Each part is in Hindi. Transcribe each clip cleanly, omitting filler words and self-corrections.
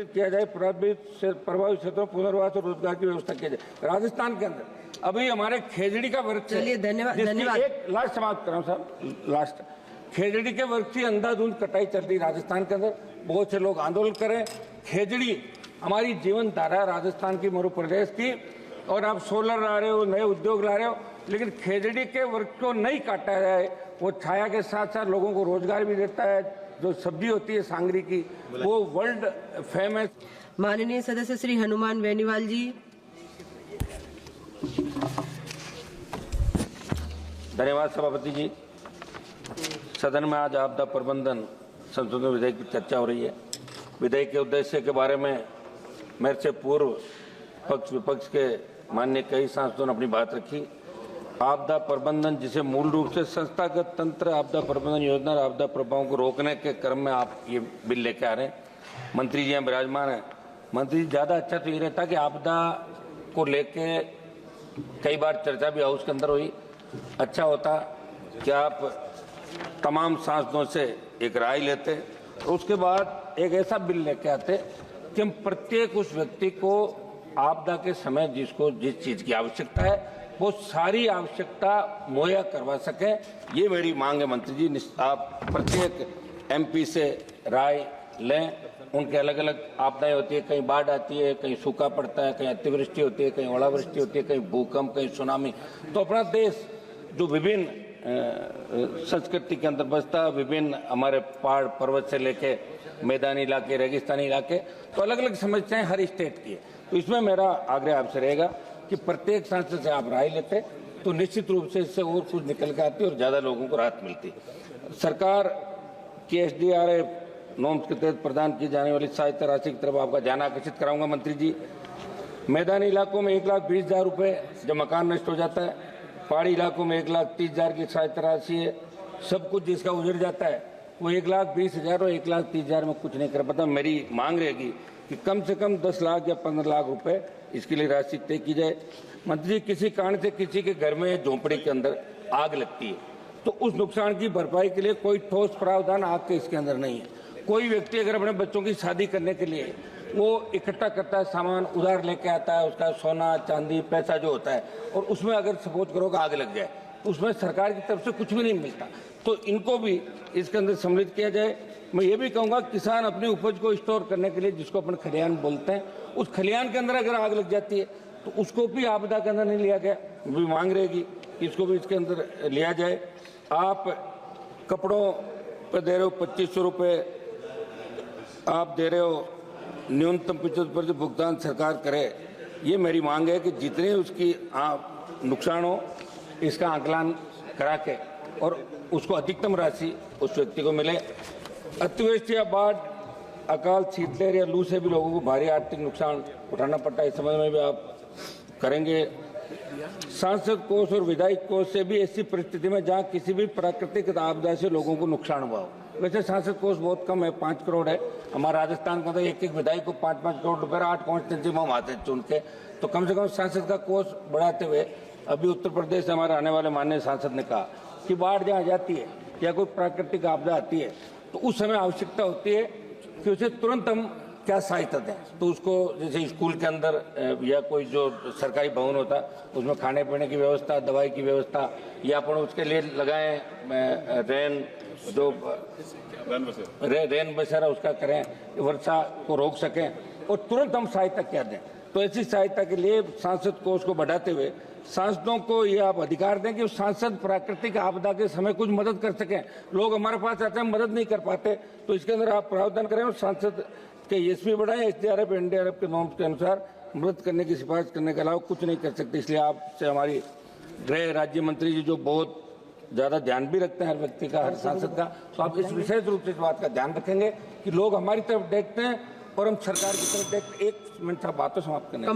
किया जाए, प्रभावित क्षेत्रों पुनर्वास और रोजगार की व्यवस्था की जाए। राजस्थान के अंदर अभी हमारे खेजड़ी का वृक्ष, चलिए धन्यवाद। एक लास्ट समाप्त कर रहा हूँ साहब, लास्ट। खेजड़ी के वृक्ष की अंधाधुंध कटाई चल रही राजस्थान के अंदर, बहुत से लोग आंदोलन करें। खेजड़ी हमारी जीवन धारा राजस्थान की, मध्य प्रदेश की, और आप सोलर ला रहे हो, नए उद्योग ला रहे हो, लेकिन खेजड़ी के वृक्ष को नहीं काटा जाए। वो छाया के साथ साथ लोगों को रोजगार भी देता है। जो सब्जी होती है सांगरी की, वो वर्ल्ड फेमस। माननीय सदस्य श्री हनुमान बेनीवाल जी। धन्यवाद सभापति जी। सदन में आज आपदा प्रबंधन संशोधन विधेयक की चर्चा हो रही है। विधेयक के उद्देश्य के बारे में मेरे से पूर्व पक्ष विपक्ष के माननीय कई सांसदों ने अपनी बात रखी। आपदा प्रबंधन, जिसे मूल रूप से संस्थागत तंत्र आपदा प्रबंधन योजना और आपदा प्रभावों को रोकने के क्रम में आप ये बिल लेके आ रहे हैं। मंत्री जी यहाँ विराजमान है। मंत्री जी, ज़्यादा अच्छा तो ये रहता कि आपदा को लेके कई बार चर्चा भी हाउस के अंदर हुई। अच्छा होता कि आप तमाम सांसदों से एक राय लेते और उसके बाद एक ऐसा बिल लेके आते कि हम प्रत्येक उस व्यक्ति को आपदा के समय जिसको जिस चीज़ की आवश्यकता है वो सारी आवश्यकता मुहैया करवा सकें। ये मेरी मांग है मंत्री जी। आप प्रत्येक एमपी से राय लें। उनके अलग अलग आपदाएं होती है, कहीं बाढ़ आती है, कहीं सूखा पड़ता है, कहीं अतिवृष्टि होती है, कहीं ओलावृष्टि होती है, कहीं भूकंप, कहीं सुनामी। तो अपना देश जो विभिन्न संस्कृति के अंदर बसता है, विभिन्न हमारे पहाड़ पर्वत से लेके मैदानी इलाके, रेगिस्तानी इलाके, तो अलग अलग समस्याएं हर स्टेट की है। तो इसमें मेरा आग्रह आपसे रहेगा कि प्रत्येक सांसद से आप राय लेते तो निश्चित रूप से इससे और कुछ निकल के आती और ज़्यादा लोगों को राहत मिलती। सरकार की SDRF नॉर्म्स के तहत प्रदान की जाने वाली सहायता राशि की तरफ आपका ध्यान आकर्षित कराऊंगा मंत्री जी। मैदानी इलाकों में 1,20,000 रुपये जब मकान नष्ट हो जाता है, पहाड़ी इलाकों में 1,30,000 की सहायता राशि है। सब कुछ जिसका उजड़ जाता है वो 1,20,000 और 1,30,000 में कुछ नहीं कर पाता। मेरी मांग रहेगी कि कम से कम 10 लाख या 15 लाख रुपए इसके लिए राशि तय की जाए। मंत्री जी, किसी कारण से किसी के घर में झोंपड़ी के अंदर आग लगती है तो उस नुकसान की भरपाई के लिए कोई ठोस प्रावधान आग के इसके अंदर नहीं है। कोई व्यक्ति अगर अपने बच्चों की शादी करने के लिए वो इकट्ठा करता है, सामान उधार लेके आता है, उसका सोना चांदी पैसा जो होता है, और उसमें अगर सपोज करो कि आग लग जाए तो उसमें सरकार की तरफ से कुछ भी नहीं मिलता। तो इनको भी इसके अंदर सम्मिलित किया जाए। मैं ये भी कहूँगा किसान अपनी उपज को स्टोर करने के लिए, जिसको अपन खलिहान बोलते हैं, उस खलिहान के अंदर अगर आग लग जाती है तो उसको भी आपदा के अंदर नहीं लिया गया। भी मांग रहेगी कि इसको भी इसके अंदर लिया जाए। आप कपड़ों पर दे रहे हो 2,500 रुपये, आप दे रहे हो न्यूनतम 75% भुगतान सरकार करे। ये मेरी मांग है कि जितने उसकी नुकसान हो इसका आकलन करा के और उसको अधिकतम राशि उस व्यक्ति को मिले। अतिवृष्टि या बाढ़, अकाल, शीतलहर या लू से भी लोगों को भारी आर्थिक नुकसान उठाना पड़ता है। इस समझ में भी आप करेंगे। सांसद कोष और विधायक कोष से भी ऐसी परिस्थिति में जहां किसी भी प्राकृतिक आपदा से लोगों को नुकसान हुआ हो। वैसे सांसद कोष बहुत कम है, 5 करोड़ है। हमारा राजस्थान का तो एक विधायक को 5-5 करोड़ रुपये 8 कॉन्स्टिट्यूंसी में हम आते चुन के, तो कम से कम सांसद का कोष बढ़ाते हुए अभी उत्तर प्रदेश से हमारे आने वाले माननीय सांसद ने कहा कि बाढ़ जहाँ जाती है या कोई प्राकृतिक आपदा आती है तो उस समय आवश्यकता होती है कि उसे तुरंत हम क्या सहायता दें। तो उसको जैसे स्कूल के अंदर या कोई जो सरकारी भवन होता है उसमें खाने पीने की व्यवस्था, दवाई की व्यवस्था, या अपन उसके लिए लगाएं रेन बसेरा उसका करें, वर्षा को रोक सकें और तुरंत हम सहायता क्या दें। तो ऐसी सहायता के लिए सांसद कोष को बढ़ाते हुए सांसदों को ये आप अधिकार दें कि सांसद प्राकृतिक आपदा के समय कुछ मदद कर सकें। लोग हमारे पास आते हैं, मदद नहीं कर पाते, तो इसके अंदर आप प्रावधान करें और सांसद के ESP बढ़ाएं। SDRF NDRF के नॉर्म्स के अनुसार मदद करने की सिफारिश करने के अलावा कुछ नहीं कर सकते। इसलिए आपसे हमारी गृह राज्य मंत्री जी जो बहुत ज़्यादा ध्यान भी रखते हैं हर व्यक्ति का, हर सांसद का, तो आप इस विशेष रूप से इस बात का ध्यान रखेंगे कि लोग हमारी तरफ देखते हैं और हम सरकार की तरफ देखते। 1 मिनट आप बातों समाप्त करने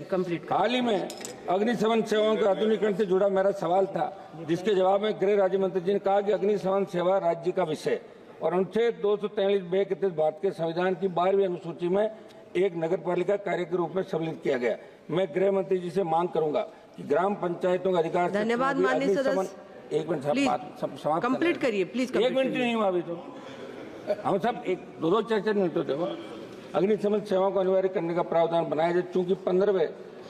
कंप्लीट। हाल ही में अग्निशमन सेवाओं के आधुनिकीकरण से जुड़ा मेरा सवाल था, जिसके जवाब में गृह राज्य मंत्री जी ने कहा कि अग्निशमन सेवा राज्य का विषय और अनुच्छेद 243 के तहत भारत के संविधान की 12वीं अनुसूची में एक नगर पालिका कार्य के रूप में सम्मिलित किया गया। मैं गृह मंत्री जी से मांग करूंगा कि ग्राम पंचायतों का अधिकार। धन्यवाद माननीय सदस्य। 1 मिनट समाप्त कंप्लीट करिए प्लीज। 1 मिनट नहीं हुआ अभी तो, हम सब 1-2 चर्चा नहीं तो देखो अग्निशमन सेवाओं को अनिवार्य करने का प्रावधान बनाया जाए। चूंकि 15वें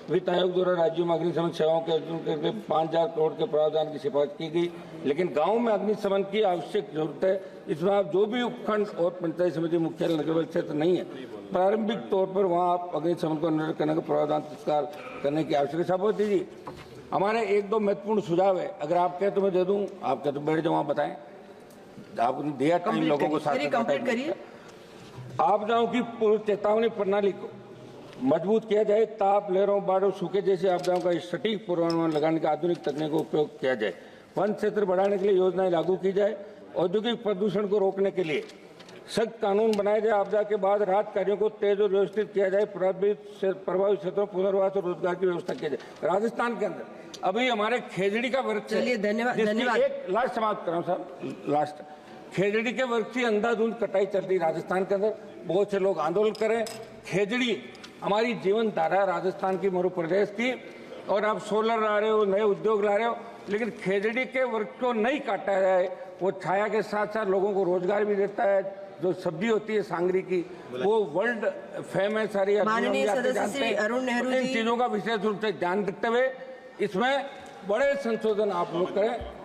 वित्त आयोग द्वारा राज्यों में अग्निशमन सेवाओं के अर्जुन के लिए 5,000 करोड़ के प्रावधान की सिफारिश की गई, लेकिन गांव में अग्निशमन की आवश्यक जरूरत है। इसमें आप जो भी उपखंड और पंचायत समिति मुख्यालय नगर क्षेत्र नहीं है, प्रारंभिक तौर पर वहां आप अग्निशमन को अनिवार्य करने का प्रावधान तत्काल करने की आवश्यकता। सभापति जी, हमारे 1-2 महत्वपूर्ण सुझाव है, अगर आप कहें तो मैं दे दूं, आप कहें तो बैठ जाऊं, आप बताएं। आपने दिया टाइम लोगों को, साथ कंप्लीट करिए। आपदाओं की पूर्व चेतावनी प्रणाली को मजबूत किया जाए। ताप, लहरों, बाढ़ और सूखे जैसी आपदाओं का सटीक पूर्वानुमान लगाने का आधुनिक तकनीक का उपयोग किया जाए। वन क्षेत्र बढ़ाने के लिए योजनाएं लागू की जाए। औद्योगिक प्रदूषण को रोकने के लिए सख्त कानून बनाए जाए। आपदा के बाद राहत कार्यों को तेज और व्यवस्थित किया जाए। प्रभावित क्षेत्रों पुनर्वास और रोजगार की व्यवस्था की जाए। राजस्थान के अंदर अभी हमारे खेजड़ी का वृक्ष, चलिए धन्यवाद। एक लास्ट समाप्त कर रहा हूं साहब, लास्ट। खेजड़ी के वृक्ष की अंधाधुंध कटाई चल रही राजस्थान के अंदर, बहुत से लोग आंदोलन करें। खेजड़ी हमारी जीवन धारा राजस्थान की, मध्य प्रदेश की, और आप सोलर ला रहे हो, नए उद्योग ला रहे हो, लेकिन खेजड़ी के वृक्ष को नहीं काटा जाए। वो छाया के साथ साथ लोगों को रोजगार भी देता है। जो सब्जी होती है सांगरी की, वो वर्ल्ड फेमस सारी, माननीय सदस्य श्री अरुण नेहरू इन जी, चीजों का विशेष रूप से ध्यान रखते हुए इसमें बड़े संशोधन आप लोग करें।